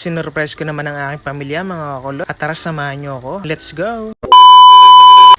Sinurprise ko naman ang aking pamilya mga kakulot at tara samahan nyo ako. Let's go!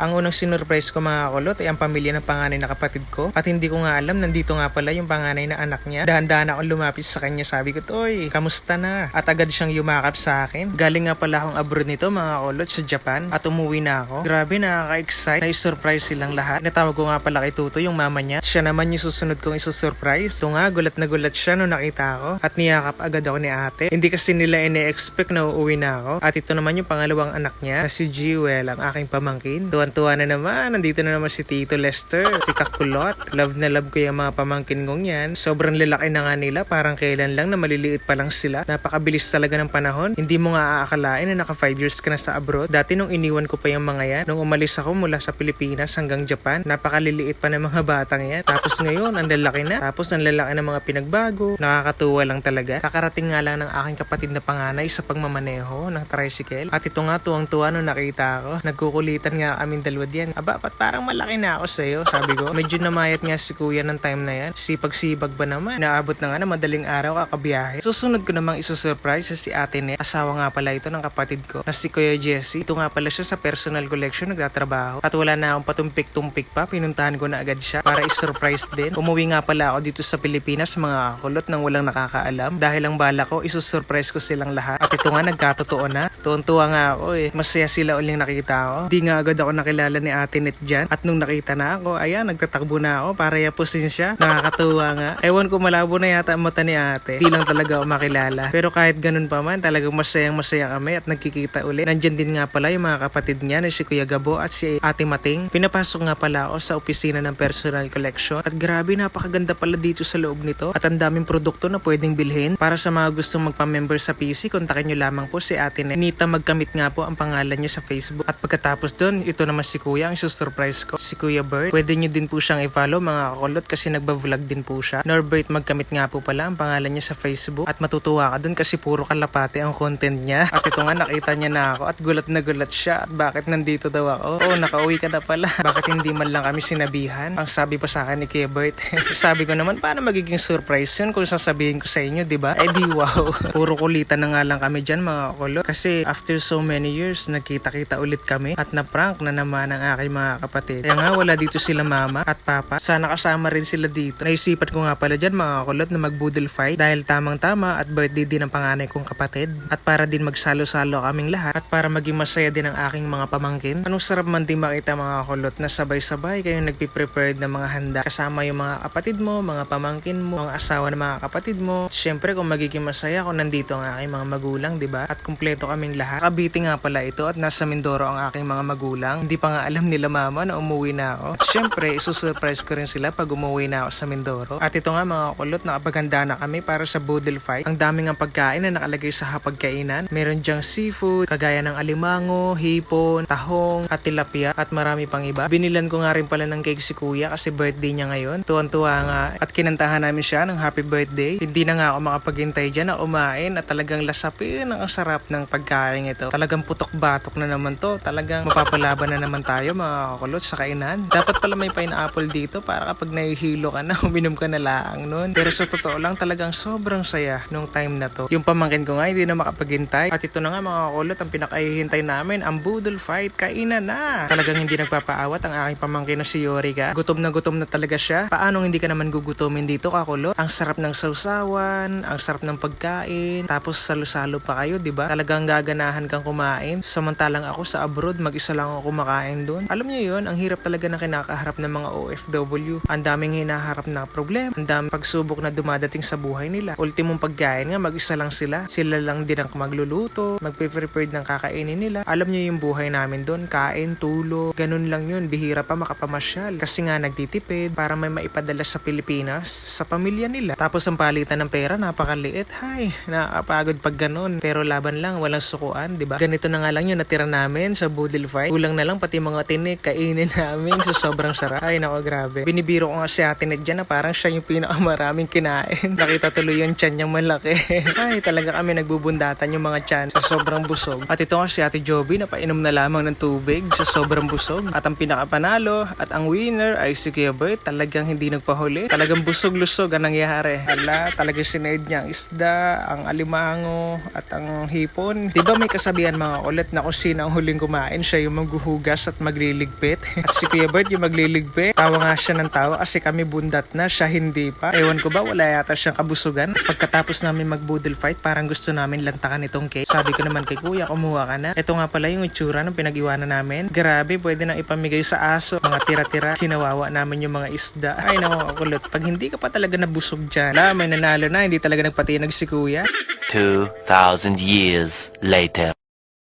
Ang unang sinurprise ko mga kulot ay ang pamilya ng panganay na kapatid ko. At hindi ko nga alam, nandito nga pala yung panganay na anak niya. Dahan-dahan akong lumapit sa kanya, sabi ko, "Toy, kamusta na?" At agad siyang yumakap sa akin. Galing nga pala akong abroad nito mga kulot sa Japan at umuwi na ako. Grabe, nakaka-excite na isurprise silang lahat. Natawag ko nga pala kay Tuto yung mama niya. Siya naman yung susunod kong isusurprise. So nga, gulat na gulat siya nung nakita ako at niyakap agad ako ni ate. Hindi kasi nila ine-expect na uuwi na ako. At ito naman yung pangalawang anak niya na si Jewel, ang aking pamangkin. Tuwan-tuwa na naman. Nandito na naman si Tito Lester, si Kakulot. Love na love ko yung mga pamangkin kong yan. Sobrang lalaki na nga nila. Parang kailan lang na maliliit pa lang sila. Napakabilis talaga ng panahon. Hindi mo nga aakalain na naka 5 years ka na sa abroad. Dati nung iniwan ko pa yung mga yan, nung umalis ako mula sa Pilipinas hanggang Japan, napakaliliit pa ng mga batang yan. Tapos ngayon, ang lalaki na. Tapos ang lalaki ng mga pinagbago. Nakakatuwa lang talaga. Kakarating nga lang ng aking kapatid na panganay sa pagmamaneho ng tricycle. At ito nga, tuwang-tuwa nung nakita ako. Nagkukulitan nga kaming dalawa diyan. Aba, parang malaki na ako sa'yo, sabi ko. Medyo namayat nga si kuya ng time na yan. Sipag-sibag ba naman? Naabot na nga na madaling araw kakabiyahe. Susunod ko namang isusurprise si ate Net. Asawa nga pala ito ng kapatid ko na si Kuya Jesse. Ito nga pala siya sa personal collection nagtatrabaho. At wala na akong patumpik-tumpik pa. Pinuntahan ko na agad siya para isurprise din. Umuwi nga pala ako dito sa Pilipinas mga kulot nang walang nakakaalam. Dahil ang bala ko, isusurprise ko silang lahat. At ito nga nagkatotoo na. Tuwan-tuwa nga ako eh. Masaya sila uling nakita ako. Di nga agad ako nakilala ni ate Net dyan. At nung nakita na ako, ayan, nagtatakbo na ako para yapusin siya. Nakakatuwa nga. Ewan ko, malabo na yata ang mata ni ate. Di lang talaga ako makilala. Pero kahit ganun pa man, talagang masayang-masaya kami at nagkikita ulit. Nandyan din nga pala yung mga kapatid niya na si Kuya Gabo at si Ate Mating. Pinapasok nga pala ako sa opisina ng personal collection. At grabe, napakaganda pala dito sa loob nito. At ang daming produkto na pwedeng bilhin. Para sa mga gustong magpa-member sa PC, kontakin nyo lamang po si Ate Nita Magkamit nga po ang pangalan niya sa Facebook. At pagkatapos dun, ito naman si Kuya, ang surprise ko, si Kuya Bert. Pwede nyo din po siyang i-follow mga kakulot kasi nagba-vlog din po siya. Norbert Magkamit nga po pala ang pangalan niya sa Facebook. At matutuwa ka dun kasi puro kalapate ang content niya. At ito nga, nakita niya na ako at gulat na gulat siya. At bakit nandito daw ako? Oh, nakauwi ka na pala. Bakit hindi man lang kami sinabihan? Ang sabi pa sa akin ni Kuya Bert. Sabi ko naman, paano magiging surprise yun kung sasabihin ko sa inyo, di ba? Eh di wow. Puro kulitan na nga lang kami dyan mga kakulot. Kasi after so many years, nagkita-kita ulit kami at na-prank na naman ang aking mga kapatid. Kaya nga wala dito sila mama at papa. Sana kasama rin sila dito. Naisipan ko nga pala dyan mga kulot na mag-boodle fight dahil tamang-tama at birthday din ng panganay kong kapatid. At para din magsalo-salo kaming lahat at para maging masaya din ang aking mga pamangkin. Anong sarap man din makita mga kulot na sabay-sabay kayong nagpiprepared ng mga handa kasama yung mga kapatid mo, mga pamangkin mo, mga asawa ng mga kapatid mo. At syempre kung magiging masaya kung nandito ang aking mga magulang, di ba? At kumpleto kaming lahat. Kabiti nga pala ito at nasa Mindoro ang aking mga magulang. Hindi pa nga alam nila mama na umuwi na ako. At syempre, isusurprise ko rin sila pag umuwi na ako sa Mindoro. At ito nga mga kulot, nakapaghanda na kami para sa boodle fight. Ang daming ang pagkain na nakalagay sa hapagkainan. Meron dyang seafood, kagaya ng alimango, hipon, tahong, at tilapia, at marami pang iba. Binilan ko nga rin pala ng cake si kuya kasi birthday niya ngayon. Tuwan-tuwa nga at kinantahan namin siya ng happy birthday. Hindi na nga ako makapaghintay dyan na umain at talagang lasapin ang sarap ng pagkain ito. Talagang putok-batok na naman to. Talagang mapapalaban na naman tayo mga kakulot sa kainan. Dapat pala may pineapple dito para kapag nahihilo ka na, uminom ka na lang nun. Pero sa totoo lang talagang sobrang saya nung time na to. Yung pamangkin ko nga hindi na makapaghintay. At ito na nga mga kakulot, ang pinakahihintay namin, ang boodle fight. Kainan na! Talagang hindi nagpapaawat ang aking pamangkin na si Yorika. Gutom na talaga siya. Paano hindi ka naman gugutomin dito kakulot? Ang sarap ng sausawan, ang sarap ng pagkain, tapos salo-salo pa kayo, di ba? Talagang gaganahan kang kumain. Samantalang ako sa abroad, mag-isa lang ako kumakain doon. Alam niyo yun, ang hirap talaga na kinakaharap ng mga OFW. Ang daming hinaharap na problema, ang daming pagsubok na dumadating sa buhay nila. Ultimong pagkain nga, mag-isa lang sila. Sila lang din ang magluluto, magpe-prepared ng kakainin nila. Alam niyo yung buhay namin doon, kain, tulog, ganun lang yun. Bihira pa makapamasyal. Kasi nga nagtitipid para may maipadala sa Pilipinas sa pamilya nila. Tapos ang palitan ng pera, napakaliit. Hay, nakakapagod pag ganun. Pero laban lang, walang sukuan, di ba? Ganito na nga lang yung natira namin sa boodle fight. Kulang na lang pati mga tinik, kainin namin. So sobrang sarap. Ay nako, grabe. Binibiro ko nga si Ate Ned dyan na parang siya yung pinakamaraming kinain. Nakita tuloy yung tiyan niyang malaki. Ay talaga kami nagbubundatan yung mga tiyan sa sobrang busog. At ito nga si Ate Joby na painom na lamang ng tubig sa sobrang busog. At ang pinakapanalo at ang winner ay si Kuya Bert. Talagang hindi nagpahuli. Talagang busog-lusog ang nangyari. Ala, talagang sinaid niya ang isda, ang alimango at ang hipon. Diba may kasabihan mga kulit na kung sino ang huling kumain, siya yung maghuhugas at magliligpit. At si Kuya Bert yung magliligpit. Tawa nga siya ng tawa kasi kami bundat na, siya hindi pa. Ewan ko ba, wala yata siyang kabusugan. Pagkatapos namin mag-boodle fight, parang gusto namin lantakan itong cake. Sabi ko naman kay Kuya, kumuha ka na. Ito nga pala yung itsura ng pinag-iwanan namin. Grabe, pwede nang ipamigay sa aso. Mga tira-tira, kinawawa namin yung mga isda. Ay naku, kulot. Pag hindi ka pa talaga nabusog dyan, may nanalo na, hindi talaga nagpatinag si Kuya. 2,000 years later.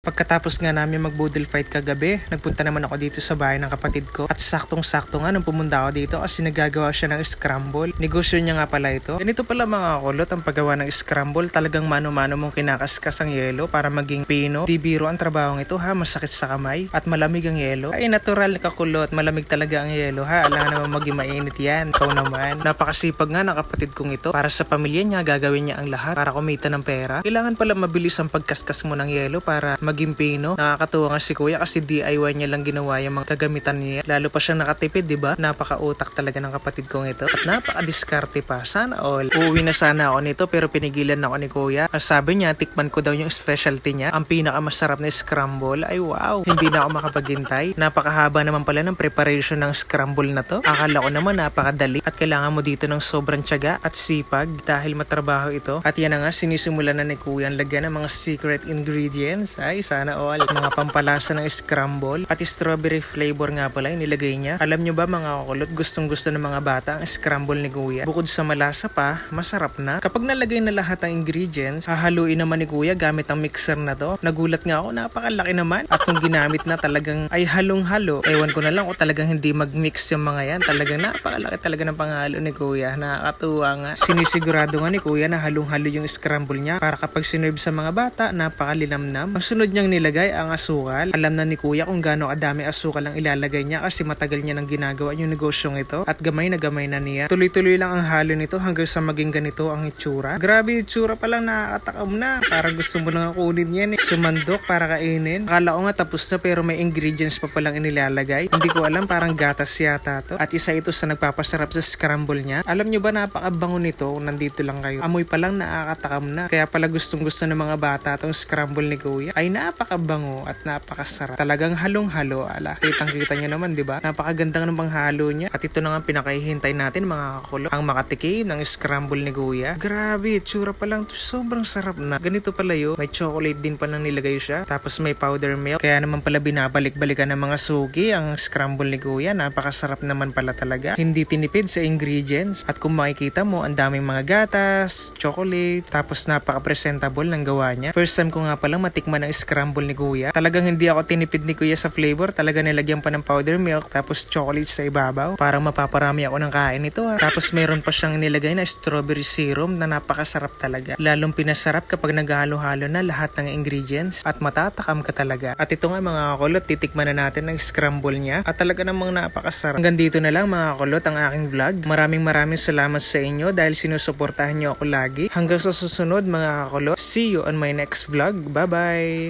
Pagkatapos nga namin mag-boodle fight kagabi, nagpunta naman ako dito sa bahay ng kapatid ko. At saktong-sakto nga nung pumunta ako dito kasi nagagawa siya ng scramble. Negosyo niya nga pala ito. Ganito pala mga kulot ang paggawa ng scramble. Talagang mano-mano mong kinakaskas ang yelo para maging pino. Di biro ang trabahong ito ha, masakit sa kamay at malamig ang yelo. Ay natural ka kulot, malamig talaga ang yelo ha. Alam naman maging mainit yan. Ikaw naman. Napakasipag nga ng kapatid kong ito. Para sa pamilya niya, gagawin niya ang lahat para kumita ng pera. Kailangan pala mabilis ang pagkaskas mo ng yelo para maging pino. Nakakatuwa nga si Kuya kasi DIY niya lang ginawa yung mga kagamitan niya. Lalo pa siyang nakatipid, di ba? Napaka-utak talaga ng kapatid kong ito. At napaka-diskarte pa. Sana all. Uuwi na sana ako nito pero pinigilan ako ni Kuya. Sabi niya, tikman ko daw yung specialty niya. Ang pinakamasarap na scramble. Ay wow, hindi na ako makapaghintay. Napakahaba naman pala ng preparation ng scramble na to. Akala ko naman napakadali at kailangan mo dito ng sobrang tiyaga at sipag dahil matrabaho ito. At yan na nga, sinisimulan na ni Kuya ang lagyan ng mga secret ingredients. Ay sana all. Mga pampalasa ng scramble at strawberry flavor nga pala yung nilagay niya. Alam nyo ba mga kukulot, gustong gusto ng mga bata ang scramble ni Kuya. Bukod sa malasa pa, masarap na. Kapag nalagay na lahat ng ingredients, hahaluin naman ni Kuya gamit ang mixer na to. Nagulat nga ako, napakalaki naman. At nung ginamit na talagang ay halong-halo. Ewan ko na lang kung talagang hindi mag-mix yung mga yan. Talagang napakalaki talaga ng panghalo ni Kuya. Nakakatuwa nga. Sinisigurado nga ni Kuya na halong-halo yung scramble niya para kapag sinerve sa mga bata, napakalinamnam. Ang sunod niyang nilagay ang asukal. Alam na ni Kuya kung gaano kadami asukal ang ilalagay niya kasi matagal niya nang ginagawa yung negosyong ito at gamay na niya. Tuloy-tuloy lang ang halo nito hanggang sa maging ganito ang itsura. Grabe, itsura pa lang nakakatakam na. Parang gusto mo nang kunin yan eh. Sumandok para kainin. Akala ko nga tapos na pero may ingredients pa palang inilalagay. Hindi ko alam, parang gatas yata to. At isa ito sa nagpapasarap sa scramble niya. Alam nyo ba napakabango nito kung nandito lang kayo. Amoy pa lang nakakatakam na. Kaya pala gustong gusto ng mga bata tong scramble ni Kuya. Ay napakabango at napakasarap. Talagang halong-halo. Ala, kitang-kita nyo naman, di ba? Napakaganda ng panghalo niya. At ito na nga pinakahihintay natin mga kakulo. Ang makatikim ng scramble ni Kuya. Grabe, tsura pa lang. Sobrang sarap na. Ganito pala yun. May chocolate din pa nang nilagay siya. Tapos may powder milk. Kaya naman pala binabalik-balikan ng mga sugi ang scramble ni Kuya. Napakasarap naman pala talaga. Hindi tinipid sa ingredients. At kung makikita mo, ang daming mga gatas, chocolate, tapos napaka-presentable ng gawa niya. First time ko nga palang matikman ng scramble ni Kuya. Talagang hindi ako tinipid ni Kuya sa flavor. Talaga nilagyan pa ng powder milk tapos chocolate sa ibabaw. Parang mapaparami ako ng kain nito ha. Tapos meron pa siyang nilagay na strawberry serum na napakasarap talaga. Lalong pinasarap kapag naghalo-halo na lahat ng ingredients at matatakam ka talaga. At ito nga mga kulot, titikman na natin ng scramble niya at talaga namang napakasarap. Hanggang dito na lang mga kulot ang aking vlog. Maraming salamat sa inyo dahil sinusuportahan niyo ako lagi. Hanggang sa susunod mga kulot. See you on my next vlog. Bye bye!